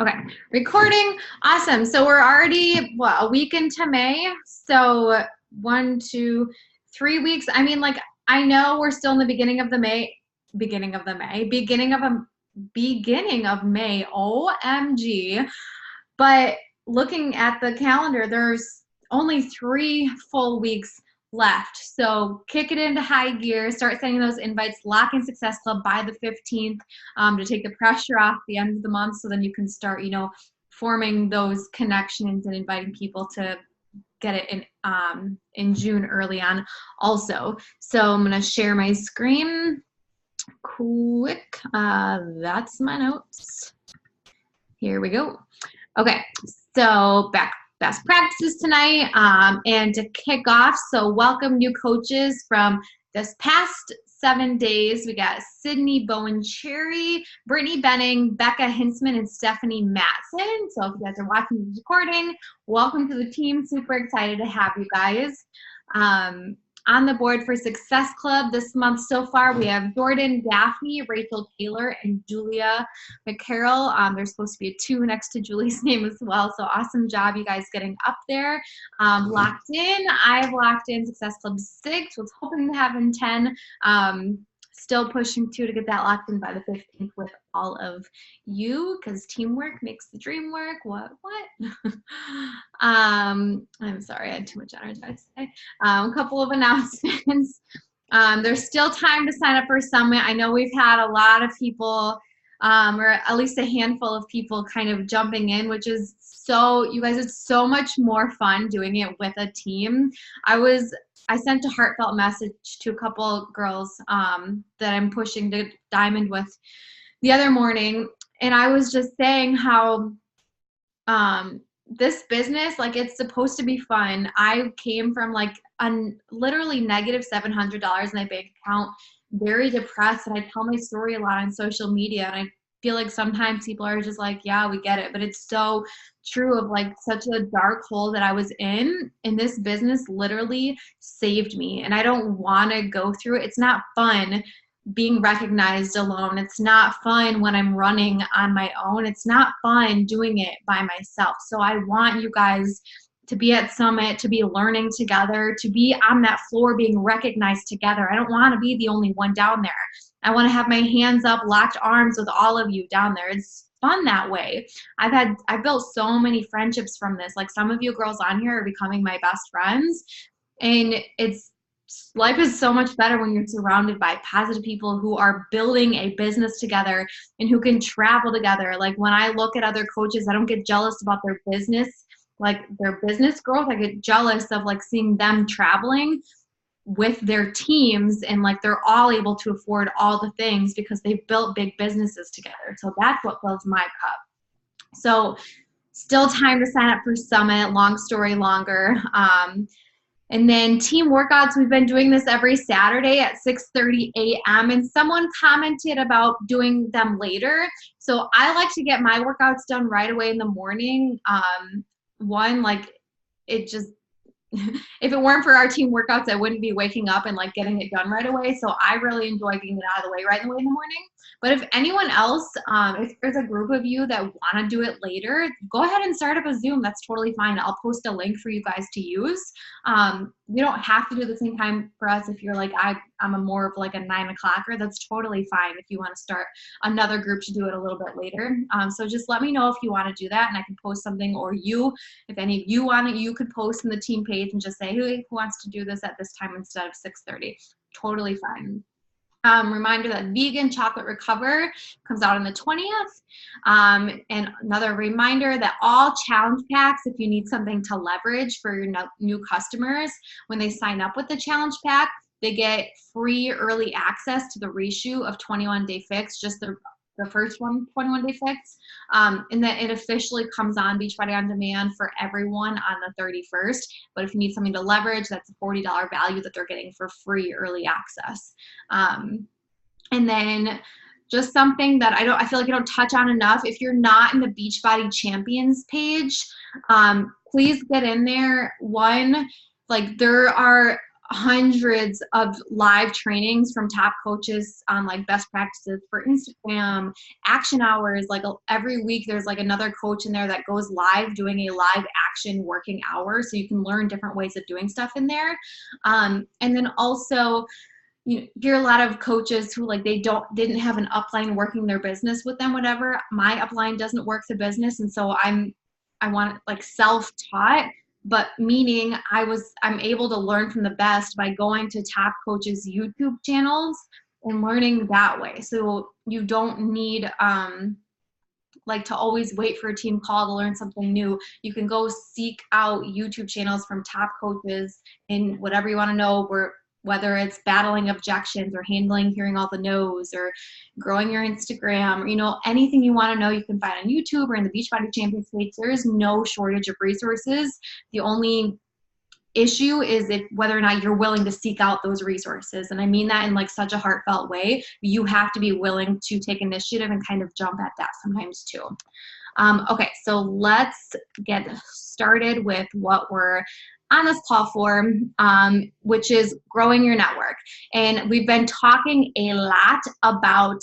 Okay, recording. Awesome. So we're already, what, a week into May? So 1, 2, 3 weeks. I mean, like, I know we're still in the beginning of May. OMG. But looking at the calendar, there's only 3 full weeks left. So kick it into high gear, start sending those invites, lock in Success Club by the 15th to take the pressure off the end of the month so then you can start, forming those connections and inviting people to get it in June early on also. So I'm going to share my screen quick. That's my notes. Here we go. Okay, so best practices tonight. And to kick off, so welcome new coaches from this past 7 days. We got Sydney Bowen Cherry, Brittany Benning, Becca Hinsman, and Stephanie Matson. So if you guys are watching the recording, welcome to the team. Super excited to have you guys. On the board for Success Club this month so far, we have Jordan Gaffney, Rachel Taylor, and Julia McCarroll. There's supposed to be a 2 next to Julie's name as well, so awesome job you guys getting up there. Locked in. I've locked in Success Club 6, was hoping to have in 10. Still pushing to get that locked in by the 15th with all of you, because teamwork makes the dream work. What? I'm sorry, I had too much energy to say. A couple of announcements. There's still time to sign up for Summit. I know we've had a lot of people, or at least a handful of people kind of jumping in, which is you guys, it's so much more fun doing it with a team. I sent a heartfelt message to a couple girls that I'm pushing to Diamond with the other morning, and I was just saying how this business, like, it's supposed to be fun. I came from like literally negative $700 in my bank account, very depressed, and I tell my story a lot on social media, and I feel like sometimes people are just like, yeah, we get it, but it's so true of like such a dark hole that I was in, and this business literally saved me, and I don't want to go through it. It's not fun being recognized alone. It's not fun when I'm running on my own. It's not fun doing it by myself. So I want you guys to be at Summit, to be learning together, to be on that floor being recognized together. I don't want to be the only one down there. I want to have my hands up, locked arms with all of you down there. It's fun that way. I've built so many friendships from this. Like, some of you girls on here are becoming my best friends, and life is so much better when you're surrounded by positive people who are building a business together and who can travel together. Like, when I look at other coaches, I don't get jealous about their business, like their business growth. I get jealous of like seeing them traveling with their teams, and like they're all able to afford all the things because they've built big businesses together. So that's what fills my cup. So still time to sign up for Summit, long story longer. And then team workouts, we've been doing this every Saturday at 6:30 a.m. And someone commented about doing them later. So I like to get my workouts done right away in the morning. It just, if it weren't for our team workouts, I wouldn't be waking up and like getting it done right away. So I really enjoy getting it out of the way right away in the morning. But if anyone else, if there's a group of you that want to do it later, go ahead and start up a Zoom. That's totally fine. I'll post a link for you guys to use. You don't have to do the same time for us. If you're like, I'm a more of like a 9 o'clocker, that's totally fine if you want to start another group to do it a little bit later. So just let me know if you want to do that, and I can post something, or if any of you want it, you could post in the team page and just say, hey, who wants to do this at this time instead of 6:30? Totally fine. Reminder that Vegan Chocolate Recover comes out on the 20th. And another reminder that all challenge packs, if you need something to leverage for your new customers, when they sign up with the challenge pack, they get free early access to the reshoot of 21 Day Fix, just the first one, 21 Day Fix. And then it officially comes on Beachbody On Demand for everyone on the 31st. But if you need something to leverage, that's a $40 value that they're getting for free early access. And then just something that I feel like I don't touch on enough. If you're not in the Beachbody Champions page, please get in there. There are hundreds of live trainings from top coaches on like best practices for Instagram, action hours. Like every week there's like another coach in there that goes live doing a live action working hour. So you can learn different ways of doing stuff in there. And then also, you hear a lot of coaches who like they didn't have an upline working their business with them, whatever. My upline doesn't work the business, and so I want like self-taught, but meaning I'm able to learn from the best by going to top coaches' YouTube channels and learning that way. So you don't need like to always wait for a team call to learn something new. You can go seek out YouTube channels from top coaches in whatever you want to know, whether it's battling objections or hearing all the no's or growing your Instagram, or, you know, anything you want to know, you can find on YouTube or in the Beachbody Champions page. There is no shortage of resources. The only issue is whether or not you're willing to seek out those resources. And I mean that in like such a heartfelt way. You have to be willing to take initiative and kind of jump at that sometimes too. Okay, so let's get started with what we're on this call for, which is growing your network. And we've been talking a lot about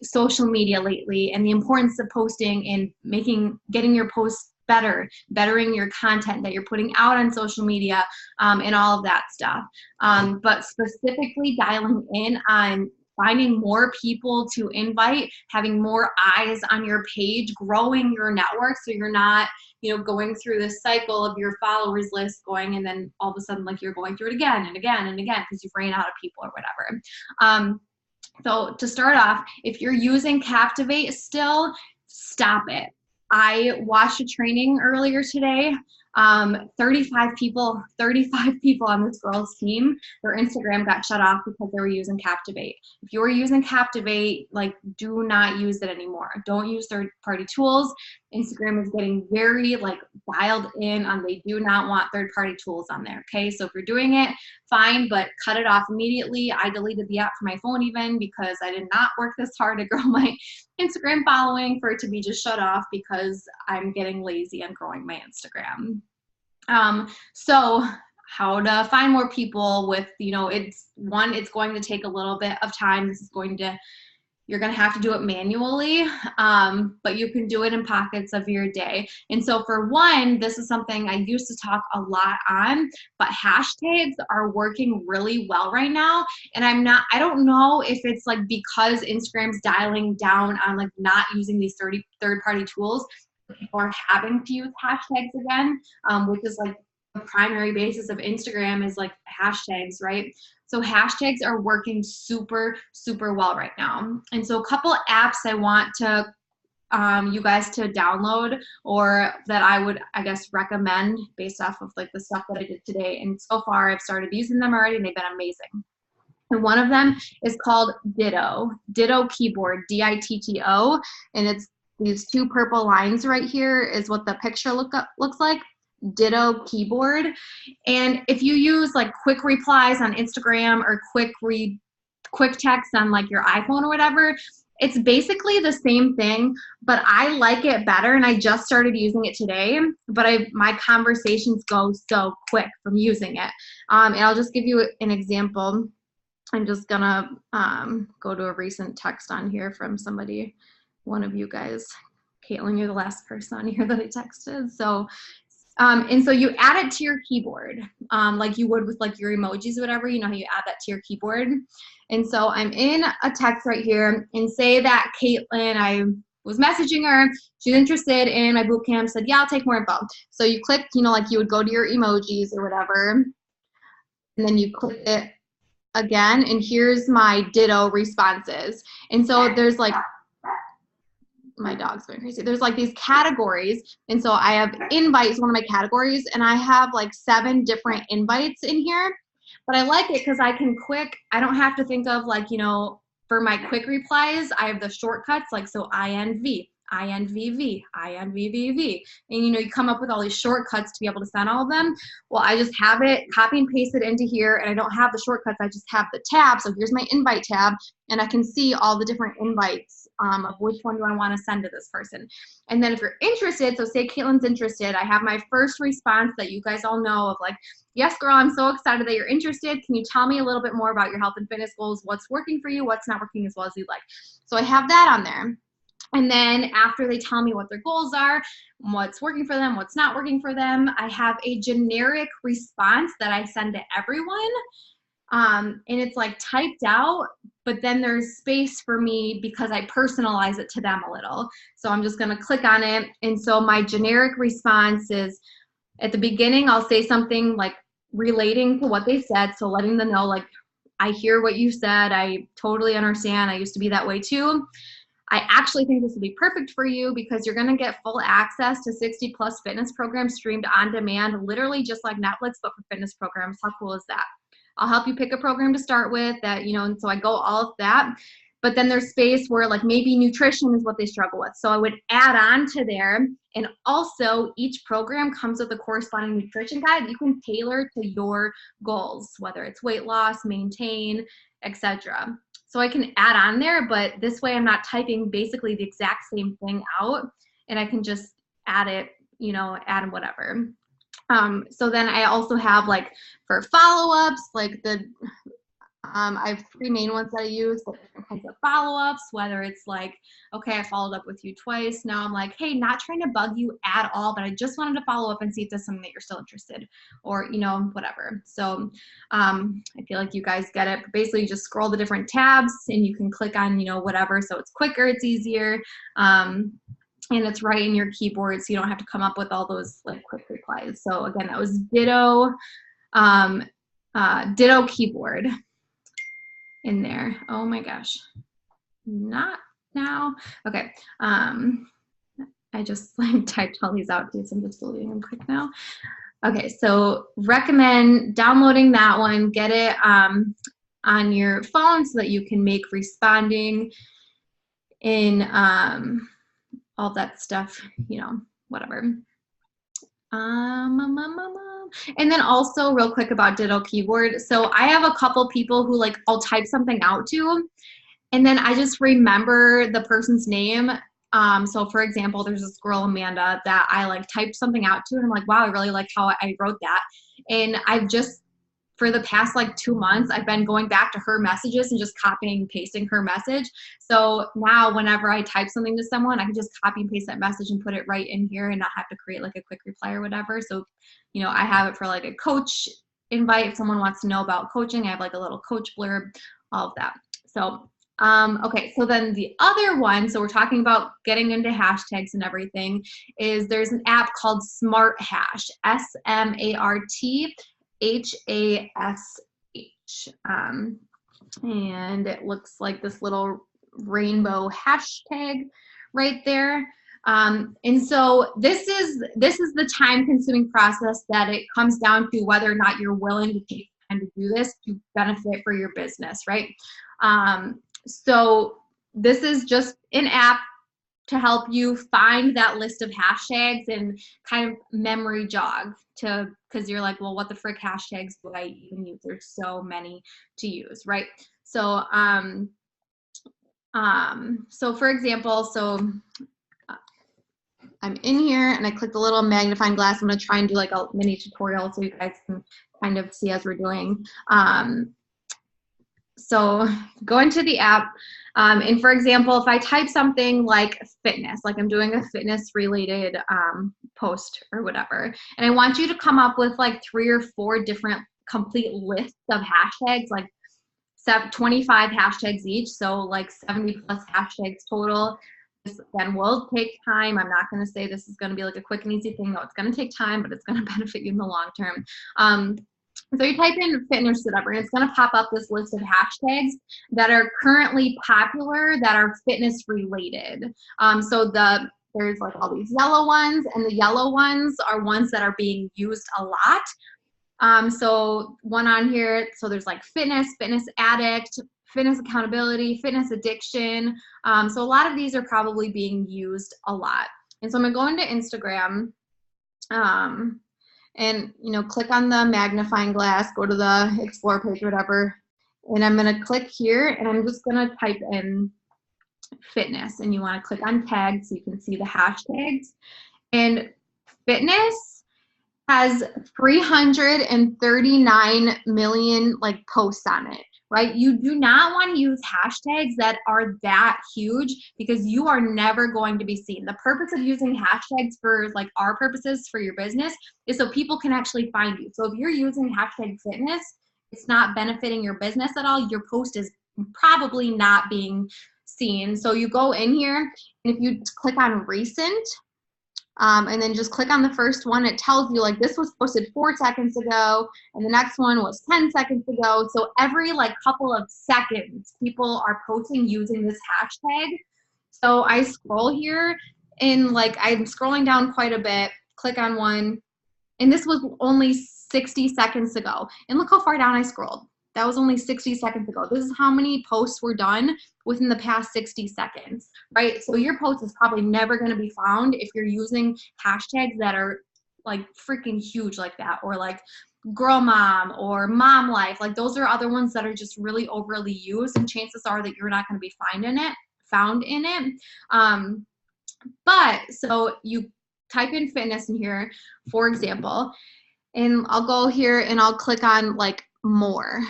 social media lately and the importance of posting and getting your posts bettering your content that you're putting out on social media, and all of that stuff. But specifically dialing in on finding more people to invite, having more eyes on your page, growing your network so you're not, you know, going through this cycle of your followers list going and then all of a sudden like you're going through it again and again and again because you've ran out of people or whatever. So to start off, if you're using Captivate still, stop it. I watched a training earlier today. 35 people on this girl's team, their Instagram got shut off because they were using Captivate. If you are using Captivate, like, do not use it anymore. Don't use third-party tools. Instagram is getting very like dialed in on they do not want third-party tools on there. Okay, so if you're doing it, fine, but cut it off immediately. I deleted the app from my phone even because I did not work this hard to grow my Instagram following for it to be just shut off because I'm getting lazy on growing my Instagram. So how to find more people with, you know, it's going to take a little bit of time. You're going to have to do it manually, but you can do it in pockets of your day. And so for one, this is something I used to talk a lot on, but hashtags are working really well right now. And I don't know if it's like because Instagram's dialing down on like not using these third-party tools, people are having to use hashtags again, which is like the primary basis of Instagram is like hashtags, right? So hashtags are working super, super well right now. And so a couple apps I want to you guys to download, or that I would, I guess, recommend based off of like the stuff that I did today. And so far I've started using them already and they've been amazing. And one of them is called Ditto Keyboard, DITTO, and it's these two purple lines right here is what the picture looks like. Ditto Keyboard. And if you use like quick replies on Instagram or quick text on like your iPhone or whatever, it's basically the same thing, but I like it better, and I just started using it today, but my conversations go so quick from using it. And I'll just give you an example. I'm just gonna go to a recent text on here from somebody, one of you guys. Caitlin, you're the last person on here that I texted. So, and so you add it to your keyboard, like you would with like your emojis or whatever, you know how you add that to your keyboard. And so I'm in a text right here, and say that Caitlin, I was messaging her, she's interested in my boot camp, said, yeah, I'll take more info. So you click, you know, like you would go to your emojis or whatever, and then you click it again, and here's my ditto responses. And so there's like, my dog's going crazy. There's like these categories. And so I have invites, one of my categories, and I have like 7 different invites in here. But I like it because I don't have to think of like, you know, for my quick replies, I have the shortcuts, like, so INV, INVV, INVVV. And, you know, you come up with all these shortcuts to be able to send all of them. Well, I just have it, copy and paste it into here, and I don't have the shortcuts. I just have the tab. So here's my invite tab, and I can see all the different invites of which one do I want to send to this person. And then if you're interested, so say Caitlin's interested, I have my first response that you guys all know of like, yes, girl, I'm so excited that you're interested. Can you tell me a little bit more about your health and fitness goals? What's working for you? What's not working as well as you'd like? So I have that on there. And then after they tell me what their goals are, what's working for them, what's not working for them, I have a generic response that I send to everyone. And it's like typed out, but then there's space for me because I personalize it to them a little. So I'm just gonna click on it. And so my generic response is, at the beginning, I'll say something like relating to what they said. So letting them know, like, I hear what you said. I totally understand. I used to be that way too. I actually think this would be perfect for you because you're gonna get full access to 60+ fitness programs streamed on demand, literally just like Netflix, but for fitness programs. How cool is that? I'll help you pick a program to start with that, you know, and so I go all of that. But then there's space where like maybe nutrition is what they struggle with. So I would add on to there. And also each program comes with a corresponding nutrition guide that you can tailor to your goals, whether it's weight loss, maintain, etc. So I can add on there, but this way I'm not typing basically the exact same thing out, and I can just add it, you know, add whatever. So then I also have like for follow-ups, like I have 3 main ones that I use, but different kinds of follow-ups, whether it's like, okay, I followed up with you twice. Now I'm like, hey, not trying to bug you at all, but I just wanted to follow up and see if there's something that you're still interested, or, you know, whatever. So I feel like you guys get it. But basically you just scroll the different tabs and you can click on, you know, whatever. So it's quicker, it's easier. And it's right in your keyboard, so you don't have to come up with all those like quick replies. So again, that was Ditto, Ditto keyboard in there. Oh my gosh, not now. Okay, I just like typed all these out too, so I'm just deleting them quick now. Okay, so recommend downloading that one, get it on your phone so that you can make responding in all that stuff, you know, whatever. And then also real quick about Ditto keyboard. So I have a couple people who like, I'll type something out to, and then I just remember the person's name. So for example, there's this girl, Amanda, that I like typed something out to, and I'm like, wow, I really like how I wrote that. And I've just, for the past like 2 months, I've been going back to her messages and just copying and pasting her message. So now whenever I type something to someone, I can just copy and paste that message and put it right in here and not have to create like a quick reply or whatever. So, you know, I have it for like a coach invite. If someone wants to know about coaching, I have like a little coach blurb, all of that. So, okay, so then the other one, so we're talking about getting into hashtags and everything, is there's an app called SmartHash, SmartHash. And it looks like this little rainbow hashtag right there. And so this is the time-consuming process that it comes down to whether or not you're willing to take time to do this to benefit for your business, right? So this is just an app to help you find that list of hashtags and kind of memory jog to, because you're like, well, what the frick hashtags do I even use? There's so many to use, right? So, so for example, so I'm in here and I click the little magnifying glass. I'm gonna try and do like a mini tutorial so you guys can kind of see as we're doing. So go into the app, and for example, if I type something like fitness, like I'm doing a fitness related post or whatever, and I want you to come up with like 3 or 4 different complete lists of hashtags, like 25 hashtags each, so like 70+ hashtags total. This then will take time. I'm not going to say this is going to be like a quick and easy thing. No, it's going to take time, but it's going to benefit you in the long term. So you type in fitness, whatever, and it's going to pop up this list of hashtags that are currently popular that are fitness related. So there's like all these yellow ones, and the yellow ones are ones that are being used a lot. So one on here, so there's like fitness, fitness addict, fitness accountability, fitness addiction. So a lot of these are probably being used a lot. And so I'm gonna go into Instagram, and you know, click on the magnifying glass, go to the explore page or whatever, and I'm gonna click here, and I'm just gonna type in fitness, and you want to click on tags so you can see the hashtags. And fitness has 339 million like posts on it, right? You do not want to use hashtags that are that huge because you are never going to be seen. The purpose of using hashtags for like our purposes for your business is so people can actually find you. So if you're using hashtag fitness, it's not benefiting your business at all. Your post is probably not being seen. So you go in here, and if you click on recent, and then just click on the first one, it tells you like this was posted 4 seconds ago and the next one was 10 seconds ago. So every like couple of seconds, people are posting using this hashtag. So I scroll here, and like I'm scrolling down quite a bit, click on one, and this was only 60 seconds ago. And look how far down I scrolled. That was only 60 seconds ago. This is how many posts were done within the past 60 seconds, right? So your post is probably never going to be found if you're using hashtags that are like freaking huge like that, or like girl mom or mom life. Like those are other ones that are just really overly used, and chances are that you're not going to be found in it. But so you type in fitness in here, for example, and I'll go here and I'll click on like more.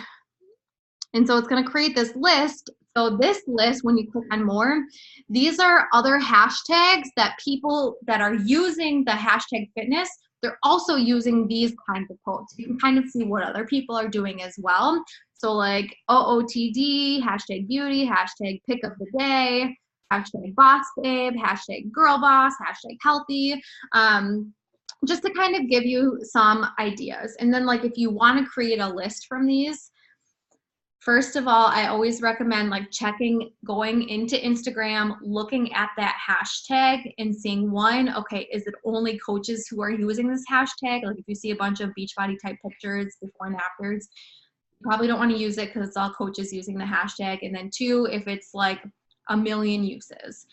And so it's going to create this list. So this list, when you click on more, these are other hashtags that people that are using the hashtag fitness, they're also using these kinds of posts. You can kind of see what other people are doing as well. So like OOTD, hashtag beauty, hashtag pick of the day, hashtag boss babe, hashtag girl boss, hashtag healthy. Just to kind of give you some ideas. And then like if you want to create a list from these, first of all, I always recommend like going into Instagram, looking at that hashtag and seeing okay, is it only coaches who are using this hashtag? Like if you see a bunch of Beachbody type pictures before and afters, you probably don't want to use it because it's all coaches using the hashtag. And then 2, if it's like a million uses,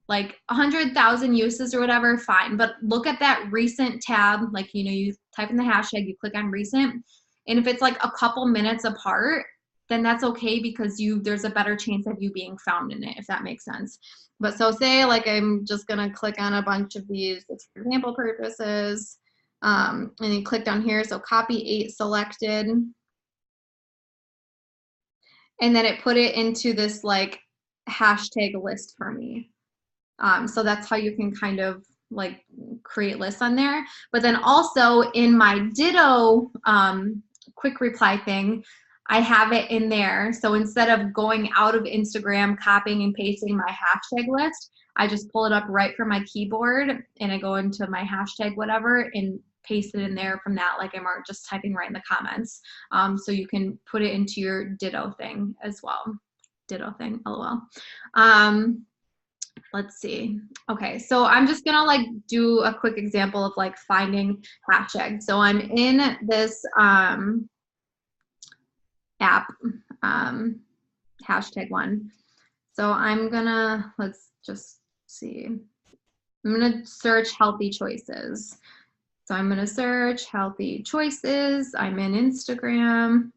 like 100,000 uses or whatever, fine. But look at that recent tab, like, you type in the hashtag, you click on recent. And if it's like a couple minutes apart, then that's okay because there's a better chance of you being found in it, if that makes sense. But so say like I'm just gonna click on a bunch of these just for example purposes, and you click down here, so copy 8 selected, and then it put it into this like hashtag list for me. So that's how you can kind of like create lists on there. But then also in my Ditto quick reply thing, I have it in there. So instead of going out of Instagram, copying and pasting my hashtag list, I just pull it up right from my keyboard and I go into my hashtag whatever and paste it in there from that, like I'm just typing right in the comments. So you can put it into your Ditto thing as well. Ditto thing, LOL. Let's see. Okay, so I'm just gonna like do a quick example of like finding hashtags. So I'm in this app, hashtag one. So I'm gonna, let's just see. I'm gonna search healthy choices. So I'm gonna search healthy choices. I'm in Instagram.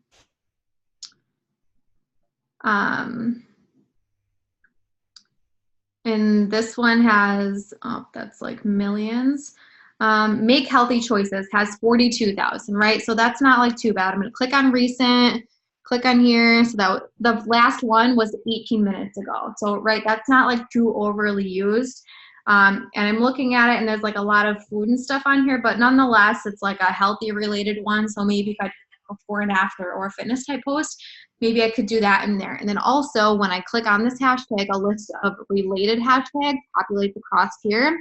And this one has, that's like millions. Make healthy choices has 42,000, right? So that's not like too bad. I'm gonna click on recent, click on here. So that the last one was 18 minutes ago. So right, that's not like too overly used. And I'm looking at it and there's like a lot of food and stuff on here, but nonetheless, it's like a healthy related one. So maybe if I do before and after or a fitness type post, maybe I could do that in there. And then also when I click on this hashtag, a list of related hashtags populates across here.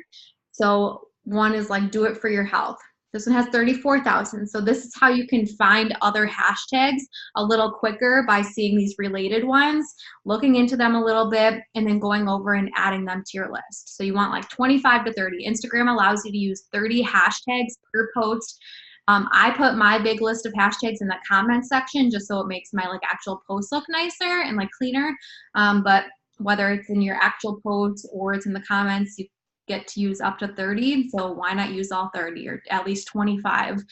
So one is like do it for your health. This one has 34,000. So this is how you can find other hashtags a little quicker by seeing these related ones, looking into them a little bit, and then going over and adding them to your list. So you want like 25 to 30. Instagram allows you to use 30 hashtags per post. I put my big list of hashtags in the comment section just so it makes my like actual post look nicer and like cleaner. But whether it's in your actual post or it's in the comments, you get to use up to 30. So why not use all 30 or at least 25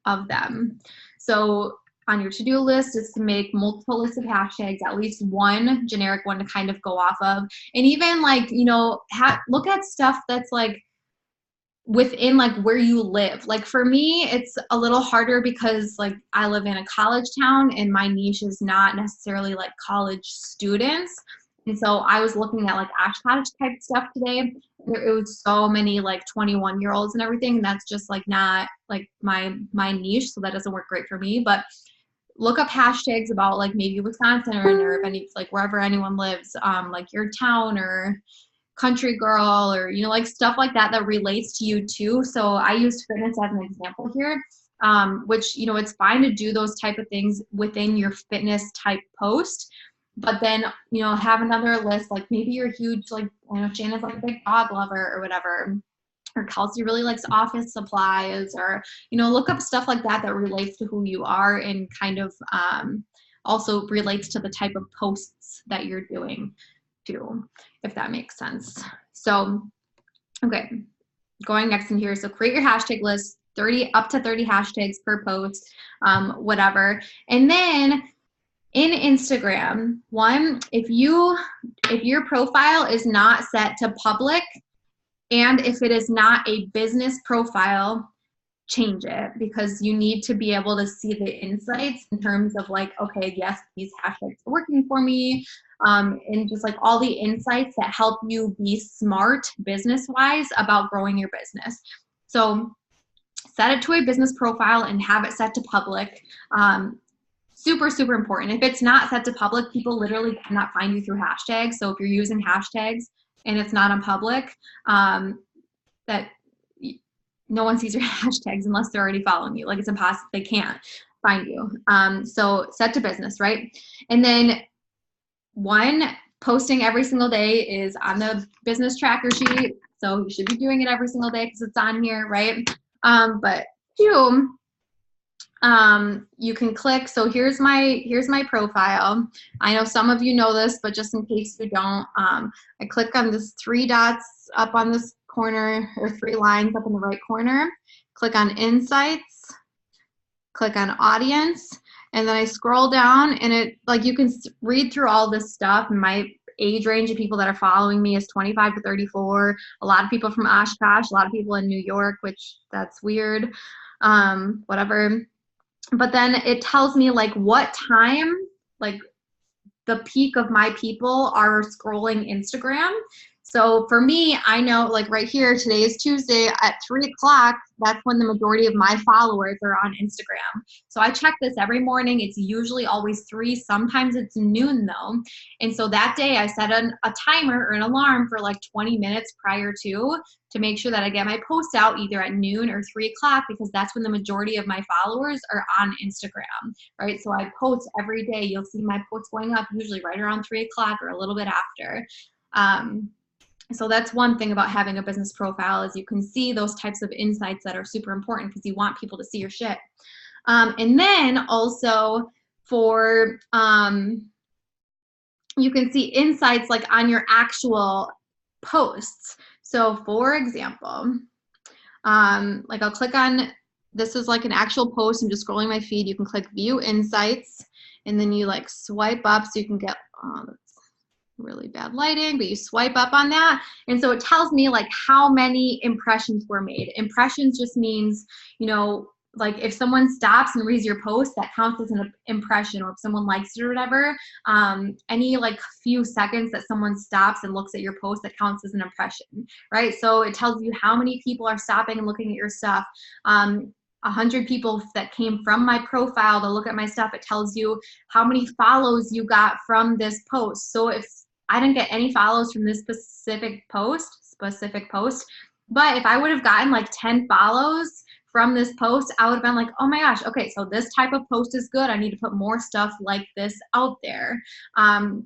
of them? So on your to-do list is to make multiple lists of hashtags, at least one generic one to kind of go off of. And even like, you know, look at stuff that's like within like where you live. Like for me, it's a little harder because like I live in a college town and my niche is not necessarily like college students. And so I was looking at like Oshkosh type stuff today. It was so many like 21-year-olds and everything. And that's just like not like my niche. So that doesn't work great for me. But look up hashtags about like maybe Wisconsin or if any, like wherever anyone lives, like your town or country girl or, you know, like stuff like that that relates to you too. So I used fitness as an example here, which, you know, it's fine to do those type of things within your fitness type post. But then, you know, have another list, like maybe you're huge, like, you know, Shannon's like a big dog lover or whatever. Or Kelsey really likes office supplies, or, you know, look up stuff like that that relates to who you are and kind of also relates to the type of posts that you're doing too, if that makes sense. So, okay, going next in here. So create your hashtag list, up to 30 hashtags per post, whatever. And then in Instagram, if your profile is not set to public, and if it is not a business profile, change it, because you need to be able to see the insights in terms of like, okay, yes, these hashtags are working for me, and just like all the insights that help you be smart business-wise about growing your business. So set it to a business profile and have it set to public. Super, super important. If it's not set to public, people literally cannot find you through hashtags. So if you're using hashtags and it's not on public, that no one sees your hashtags unless they're already following you. Like it's impossible, they can't find you. So set to business, right? And then posting every single day is on the business tracker sheet. So you should be doing it every single day because it's on here, right? But two, you can click. So here's my profile. I know some of you know this, but just in case you don't, I click on this 3 dots up on this corner, or 3 lines up in the right corner, click on insights, click on audience, and then I scroll down and it, like, you can read through all this stuff. My age range of people that are following me is 25 to 34. A lot of people from Oshkosh, a lot of people in New York, which that's weird, whatever. But then it tells me like what time, like the peak of my people are scrolling Instagram. So for me, I know like right here, today is Tuesday at 3 o'clock, that's when the majority of my followers are on Instagram. So I check this every morning. It's usually always 3, sometimes it's noon though. And so that day I set a timer or an alarm for like 20 minutes prior to make sure that I get my post out either at noon or 3 o'clock, because that's when the majority of my followers are on Instagram, right? So I post every day. You'll see my posts going up usually right around 3 o'clock or a little bit after. So that's one thing about having a business profile, is you can see those types of insights that are super important because you want people to see your shit. And then also for, you can see insights like on your actual posts. So for example, like I'll click on, this is like an actual post. I'm just scrolling my feed. You can click view insights and then you like swipe up so you can get, really bad lighting, but you swipe up on that. And so it tells me like how many impressions were made. Impressions just means, you know, like if someone stops and reads your post, that counts as an impression, or if someone likes it or whatever, any like few seconds that someone stops and looks at your post, that counts as an impression, right? So it tells you how many people are stopping and looking at your stuff. 100 people that came from my profile to look at my stuff, it tells you how many follows you got from this post. So if I didn't get any follows from this specific post, but if I would have gotten like 10 follows from this post, I would have been like, oh my gosh, okay, so this type of post is good. I need to put more stuff like this out there. And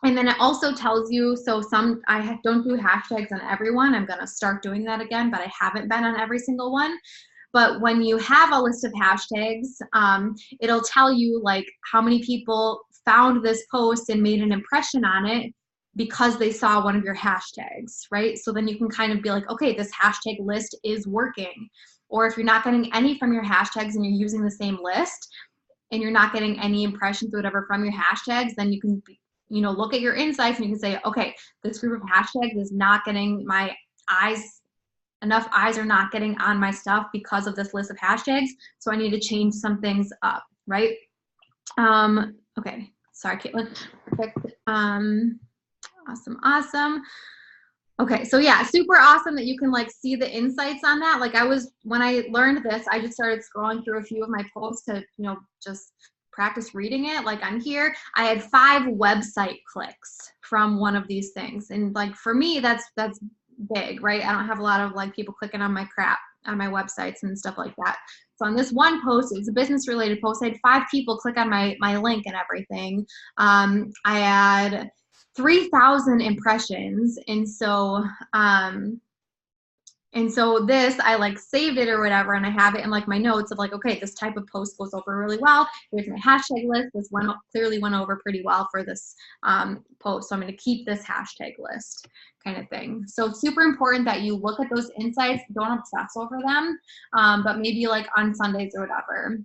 then it also tells you, so I don't do hashtags on everyone. I'm gonna start doing that again, but I haven't been on every single one. But when you have a list of hashtags, it'll tell you like how many people found this post and made an impression on it because they saw one of your hashtags, right? So then you can kind of be like, okay, this hashtag list is working. Or if you're not getting any from your hashtags and you're using the same list, and you're not getting any impressions or whatever from your hashtags, then you can, look at your insights and you can say, okay, this group of hashtags is not getting my eyes, enough eyes are not getting on my stuff because of this list of hashtags. So I need to change some things up, right? Okay, sorry, Caitlin. Perfect. Awesome. Okay, so yeah, super awesome that you can like see the insights on that. Like when I learned this, I just started scrolling through a few of my posts to, just practice reading it. Like on here, I had 5 website clicks from one of these things. And like for me, that's big, right? I don't have a lot of like people clicking on my crap on my websites and stuff like that. So on this one post, it was a business related post. I had 5 people click on my link and everything. I had 3,000 impressions. And so this, I like saved it or whatever, and I have it in like my notes of like, okay, this type of post goes over really well. Here's my hashtag list. This one clearly went over pretty well for this post. So I'm going to keep this hashtag list kind of thing. So super important that you look at those insights, don't obsess over them, but maybe like on Sundays or whatever.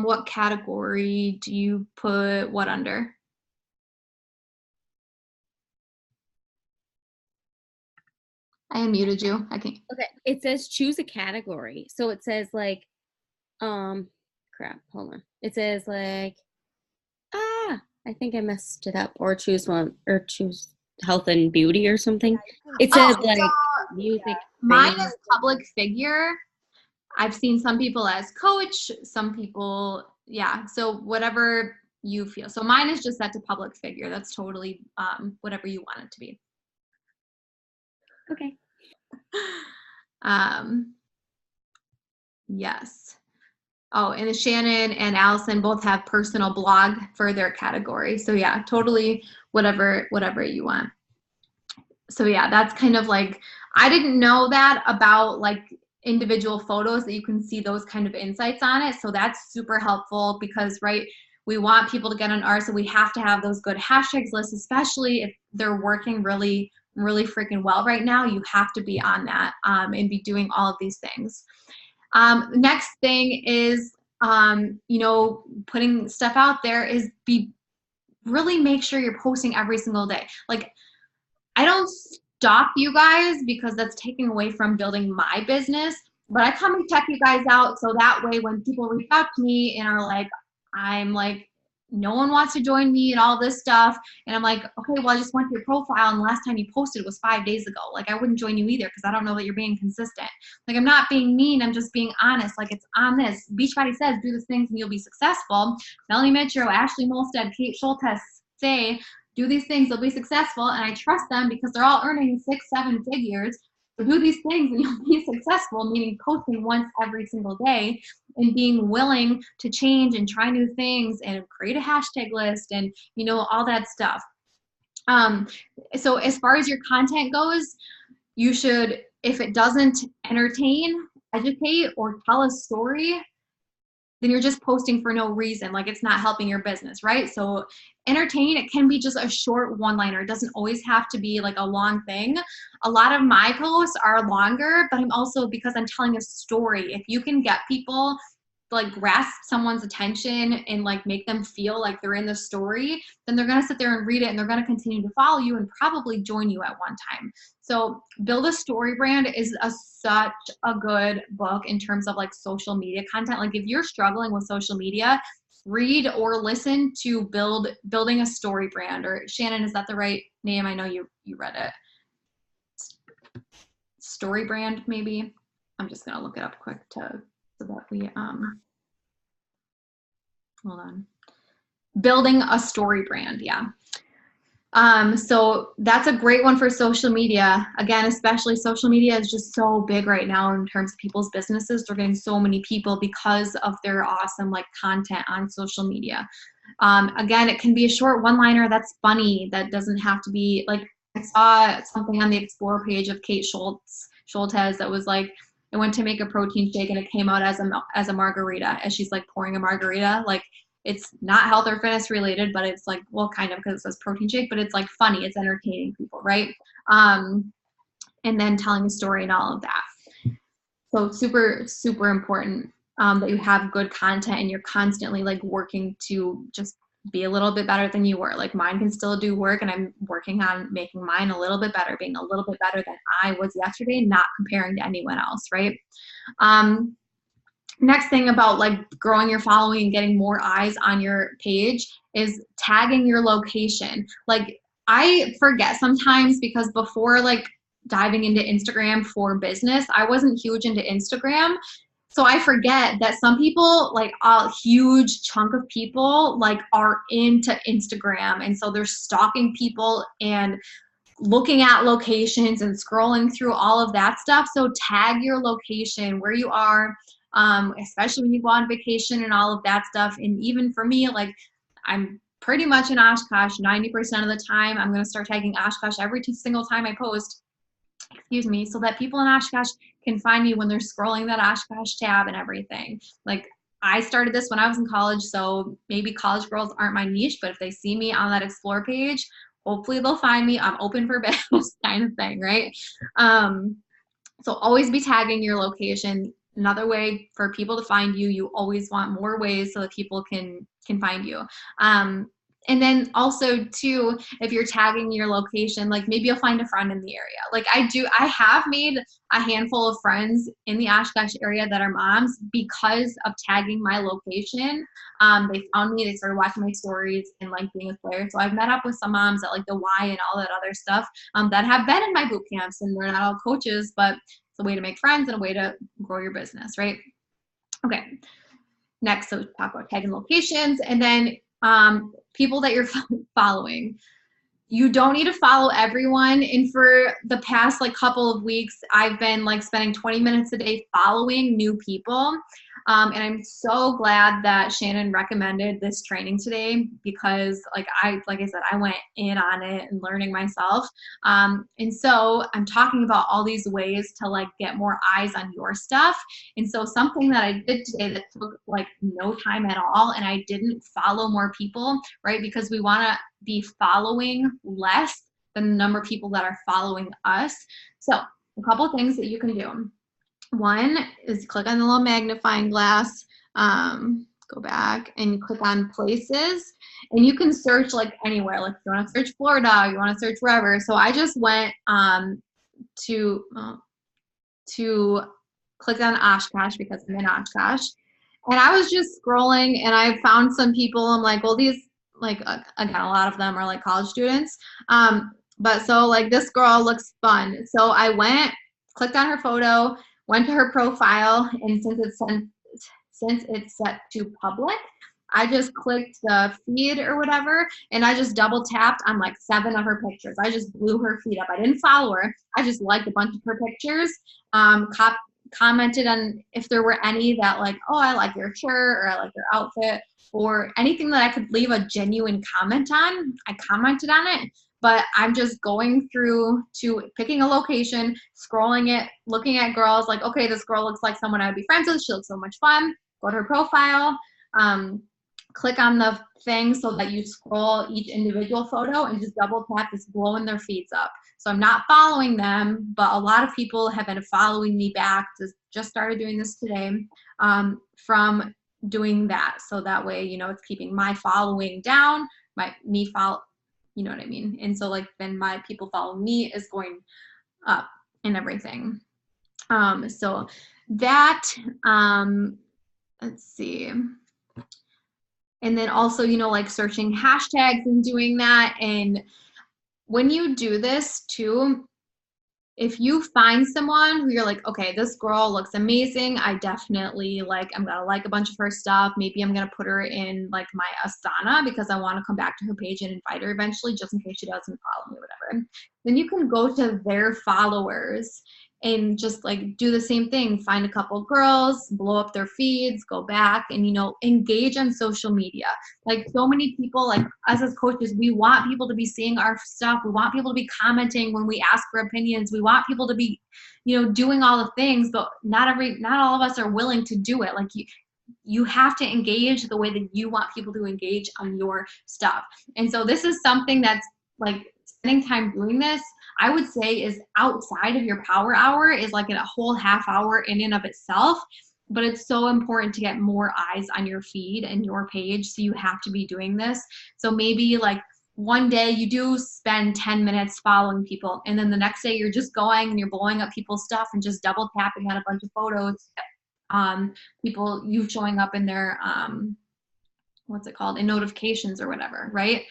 What category do you put what under? I unmuted you. I can't. Okay. It says choose a category. So it says like, crap, hold on. It says like, I think I messed it up. Or choose one, or choose health and beauty or something. It says like music. Yeah. Mine is public figure. I've seen some people as coach, some people, yeah. So whatever you feel. So mine is just set to public figure. That's totally whatever you want it to be. Okay. Yes. Oh, and Shannon and Allison both have personal blog for their category. So yeah, totally whatever you want. So yeah, that's kind of like, I didn't know that about like individual photos that you can see those kind of insights on it. So that's super helpful because, right, we want people to get on ours, so we have to have those good hashtags lists, especially if they're working really freaking well right now. You have to be on that and be doing all of these things. Next thing is, putting stuff out there is really make sure you're posting every single day. Like, I don't stop you guys because that's taking away from building my business, but I come and check you guys out so that way when people reach out to me and are like, I'm like, no one wants to join me and all this stuff, and I'm like, okay, well, I just went to your profile and the last time you posted was 5 days ago. Like, I wouldn't join you either because I don't know that you're being consistent. Like, I'm not being mean, I'm just being honest. Like, it's on this. Beachbody says, do these things and you'll be successful. Melanie Mitchell, Ashley Molstead, Kate Schultes say, do these things, they'll be successful, and I trust them because they're all earning 6-7 figures. So do these things and you'll be successful, meaning posting once every single day and being willing to change and try new things and create a hashtag list and, all that stuff. So as far as your content goes, you should, if it doesn't entertain, educate, or tell a story, then you're just posting for no reason. Like, it's not helping your business, right? So entertain, it can be just a short one-liner. It doesn't always have to be like a long thing. A lot of my posts are longer, but I'm also, because I'm telling a story, if you can get people, like, grasp someone's attention and like make them feel like they're in the story, then they're gonna sit there and read it and they're gonna continue to follow you and probably join you at one time. So Build a Story Brand is such a good book in terms of like social media content. Like, if you're struggling with social media, read or listen to Building a Story Brand. Or Shannon, is that the right name? I know you read it. Story Brand, maybe. I'm just gonna look it up quick so that we hold on. Building a Story Brand, yeah. So that's a great one for social media. Again, especially social media is just so big right now in terms of people's businesses. They're getting so many people because of their awesome like content on social media. Again, it can be a short one-liner that's funny. That doesn't have to be like, I saw something on the Explore page of Kate Schultes that was like, I went to make a protein shake and it came out as a margarita, as she's like pouring a margarita. Like, it's not health or fitness related, but it's like, well, kind of, because it says protein shake, but it's like funny, it's entertaining people, right? And then telling a story and all of that. So super, super important. that you have good content and you're constantly like working to just be a little bit better than you were. Like mine can still do work, and I'm working on making mine a little bit better, being a little bit better than I was yesterday, not comparing to anyone else, right? Next thing about like growing your following and getting more eyes on your page is tagging your location. Like I forget sometimes, because before like diving into Instagram for business, I wasn't huge into Instagram. So I forget that some people, like a huge chunk of people, like are into Instagram. And so they're stalking people and looking at locations and scrolling through all of that stuff. So tag your location, where you are, especially when you go on vacation and all of that stuff. And even for me, like I'm pretty much in Oshkosh 90% of the time. I'm going to start tagging Oshkosh every single time I post, excuse me, so that people in Oshkosh can find me when they're scrolling that Oshkosh tab and everything. Like I started this when I was in college, so maybe college girls aren't my niche, but if they see me on that explore page, hopefully they'll find me. I'm open for business kind of thing, right? So always be tagging your location. Another way for people to find you, you always want more ways so that people can find you. And then also too, if you're tagging your location, like maybe you'll find a friend in the area. Like I have made a handful of friends in the Oshkosh area that are moms because of tagging my location. They found me, they started watching my stories and like being with players. So I've met up with some moms at like the Y and all that other stuff that have been in my boot camps, and they're not all coaches, but it's a way to make friends and a way to grow your business, right? Okay. Next, so talk about tagging locations, and then people that you're following. You don't need to follow everyone. And for the past like couple of weeks, I've been like spending 20 minutes a day following new people. And I'm so glad that Shannon recommended this training today, because like I said, I went in on it and learning myself. And so I'm talking about all these ways to like get more eyes on your stuff. And so something that I did today that took like no time at all, and I didn't follow more people, right? Because we want to be following less than the number of people that are following us. So a couple of things that you can do. One is click on the little magnifying glass, go back and click on places, and you can search like anywhere. Like if you want to search Florida, you want to search wherever. So I just went to click on Oshkosh because I'm in Oshkosh, and I was just scrolling and I found some people. I'm like, well, these like again, a lot of them are like college students. But so like this girl looks fun. So I went, clicked on her photo, went to her profile, and since it's set to public, I just clicked the feed or whatever, and I just double tapped on like 7 of her pictures. I just blew her feed up. I didn't follow her. I just liked a bunch of her pictures, commented on if there were any that like, oh, I like your shirt, or I like your outfit, or anything that I could leave a genuine comment on. I commented on it. But I'm just going through to picking a location, scrolling it, looking at girls like, okay, this girl looks like someone I would be friends with. She looks so much fun. Go to her profile, click on the thing so that you scroll each individual photo and just double tap, just blowing their feeds up. So I'm not following them, but a lot of people have been following me back. Just started doing this today from doing that. So that way, you know, it's keeping my following down, you know what I mean? And so like then my people following me is going up and everything. So that, let's see. And then also, you know, like searching hashtags and doing that. And when you do this too, if you find someone who you're like, okay, this girl looks amazing, I definitely like, I'm gonna like a bunch of her stuff. Maybe I'm gonna put her in like my Asana because I want to come back to her page and invite her eventually, just in case she doesn't follow me or whatever. Then you can go to their followers and just like do the same thing. Find a couple girls, blow up their feeds, go back and, you know, engage on social media. Like so many people, like us as coaches, we want people to be seeing our stuff. We want people to be commenting when we ask for opinions. We want people to be, you know, doing all the things, but not all of us are willing to do it. Like you have to engage the way that you want people to engage on your stuff. And so this is something that's like spending time doing this, I would say, is outside of your power hour, is like a whole half hour in and of itself. but it's so important to get more eyes on your feed and your page. So you have to be doing this. So maybe like one day you do spend 10 minutes following people, and then the next day you're just going and you're blowing up people's stuff and just double tapping on a bunch of photos, people, you showing up in their, what's it called, in notifications or whatever, right?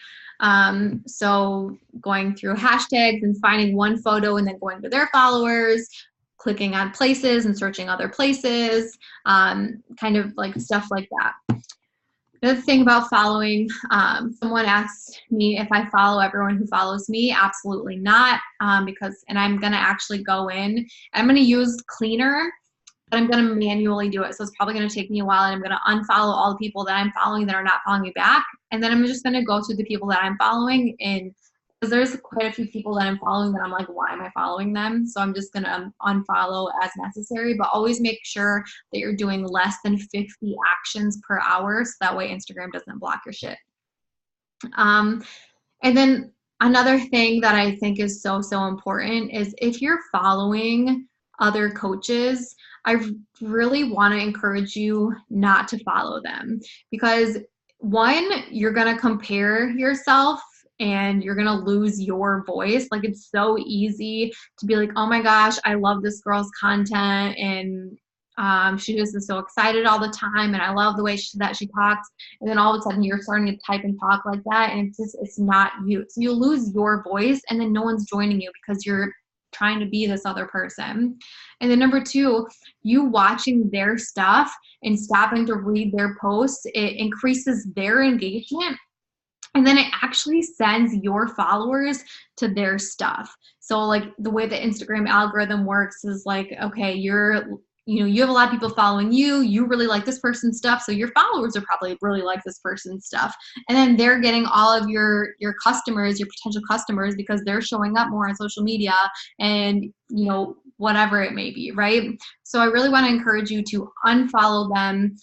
So going through hashtags and finding one photo and then going to their followers, clicking on places and searching other places, kind of like stuff like that. Another thing about following, someone asked me if I follow everyone who follows me. Absolutely not, because, and I'm gonna actually go in, I'm gonna use Cleaner, but I'm gonna manually do it. So it's probably gonna take me a while, and I'm gonna unfollow all the people that I'm following that are not following me back. And then I'm just gonna go through the people that I'm following, and because there's quite a few people that I'm following that I'm like, why am I following them? So I'm just gonna unfollow as necessary, but always make sure that you're doing less than 50 actions per hour, so that way Instagram doesn't block your shit. And then another thing that I think is so, so important is if you're following other coaches, I really want to encourage you not to follow them, because one, you're going to compare yourself and you're going to lose your voice. Like, it's so easy to be like, oh my gosh, I love this girl's content, and she just is so excited all the time, and I love the way that she talks. And then all of a sudden you're starting to type and talk like that, and it's just, it's not you. So you lose your voice, and then no one's joining you because you're trying to be this other person. And then number two, you watching their stuff and stopping to read their posts, it increases their engagement. And then it actually sends your followers to their stuff. So like the way the Instagram algorithm works is like, okay, you have a lot of people following you, you really like this person's stuff, so your followers are probably really like this person's stuff. And then they're getting all of your customers, your potential customers, because they're showing up more on social media and, whatever it may be, right? So I really want to encourage you to unfollow them.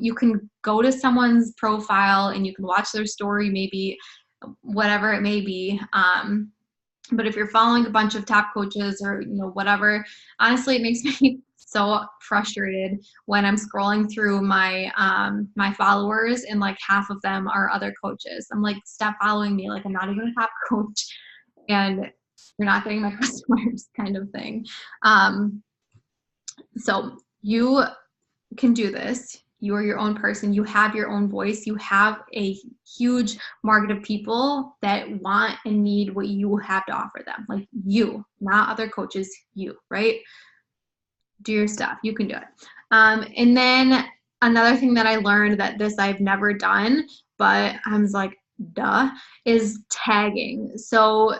You can go to someone's profile and you can watch their story, maybe, whatever it may be. But if you're following a bunch of top coaches or, whatever, honestly, it makes me so frustrated when I'm scrolling through my my followers and like half of them are other coaches. I'm like, stop following me. Like, I'm not even a top coach, and you're not getting my customers, kind of thing. So you can do this. You are your own person. You have your own voice. You have a huge market of people that want and need what you have to offer them. Like, you, not other coaches, you, right? Do your stuff. You can do it. And then another thing that I learned that this I've never done, but I was like, duh, is tagging. So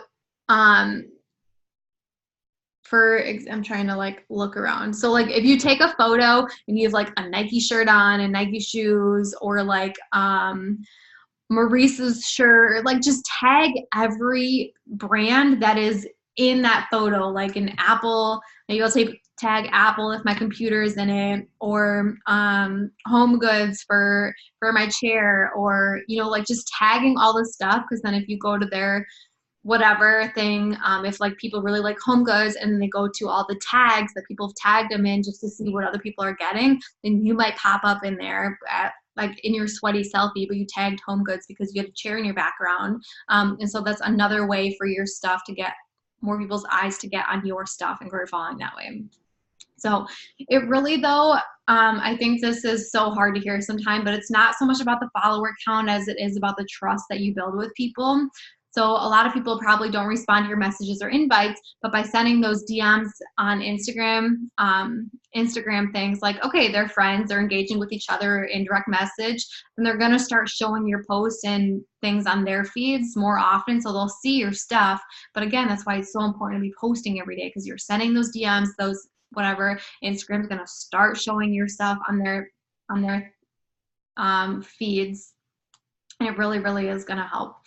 I'm trying to like look around. So like if you take a photo and you have like a Nike shirt on and Nike shoes, or like Maurice's shirt, like just tag every brand that is in that photo, like an Apple, maybe I'll tag Apple if my computer is in it, or Home Goods for my chair, or like just tagging all this stuff, because then if you go to their whatever thing, if like people really like Home Goods and then they go to all the tags that people have tagged them in just to see what other people are getting, then you might pop up in there like in your sweaty selfie, but you tagged Home Goods because you had a chair in your background. And so that's another way for your stuff to get more people's eyes to get on your stuff and grow following that way. So it really, though, I think this is so hard to hear sometimes, but it's not so much about the follower count as it is about the trust that you build with people. So a lot of people probably don't respond to your messages or invites, but by sending those DMs on Instagram, Instagram things like, okay, they're friends, they're engaging with each other in direct message, and they're going to start showing your posts and things on their feeds more often, so they'll see your stuff. But again, that's why it's so important to be posting every day, because you're sending those DMs, those whatever. Instagram's going to start showing your stuff on their feeds, and it really, really is going to help.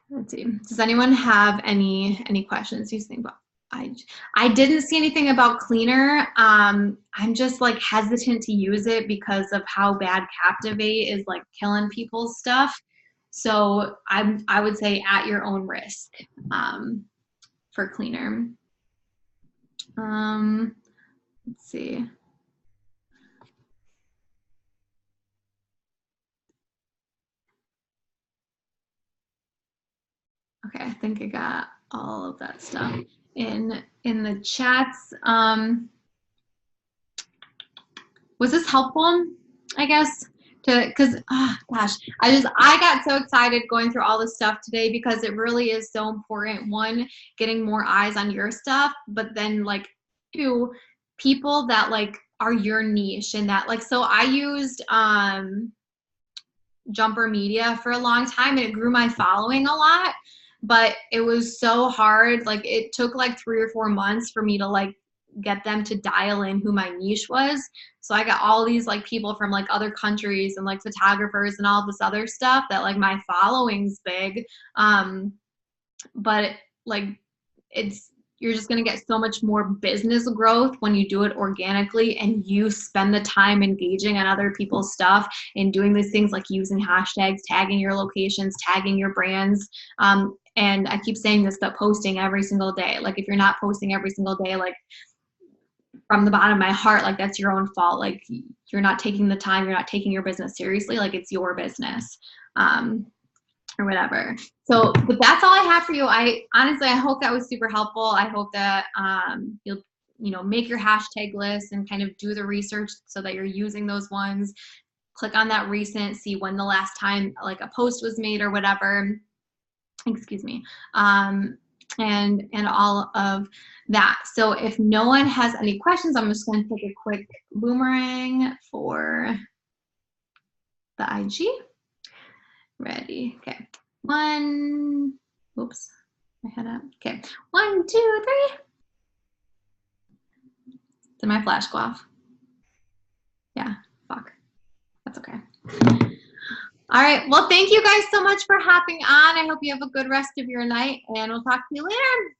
Let's see. Does anyone have any questions you think about? I didn't see anything about Cleaner. I'm just like hesitant to use it because of how bad Captivate is like killing people's stuff. So I would say at your own risk for Cleaner. Let's see. Okay, I think I got all of that stuff in the chats. Was this helpful? I guess because gosh, I got so excited going through all this stuff today because it really is so important. One, getting more eyes on your stuff, but then like two, people that like are your niche and that like, so I used Jumper Media for a long time and it grew my following a lot, but it was so hard. Like it took like 3 or 4 months for me to like get them to dial in who my niche was. So I got all these like people from like other countries and like photographers and all this other stuff that like my following's big. But like it's, you're just going to get so much more business growth when you do it organically and you spend the time engaging on other people's stuff and doing these things like using hashtags, tagging your locations, tagging your brands. And I keep saying this, but posting every single day. Like if you're not posting every single day, like from the bottom of my heart, like that's your own fault. Like you're not taking the time, you're not taking your business seriously. Like it's your business. Or whatever. So, but that's all I have for you. I honestly, I hope that was super helpful. I hope that you'll, you know, make your hashtag list and kind of do the research so that you're using those ones. Click on that recent, see when the last time like a post was made or whatever. Excuse me. And all of that. So if no one has any questions, I'm just going to take a quick boomerang for the IG. Ready. Okay. One. Oops. I had up. Okay. 1, 2, 3. Did my flash go off? Yeah. Fuck. That's okay. All right. Well, thank you guys so much for hopping on. I hope you have a good rest of your night, and we'll talk to you later.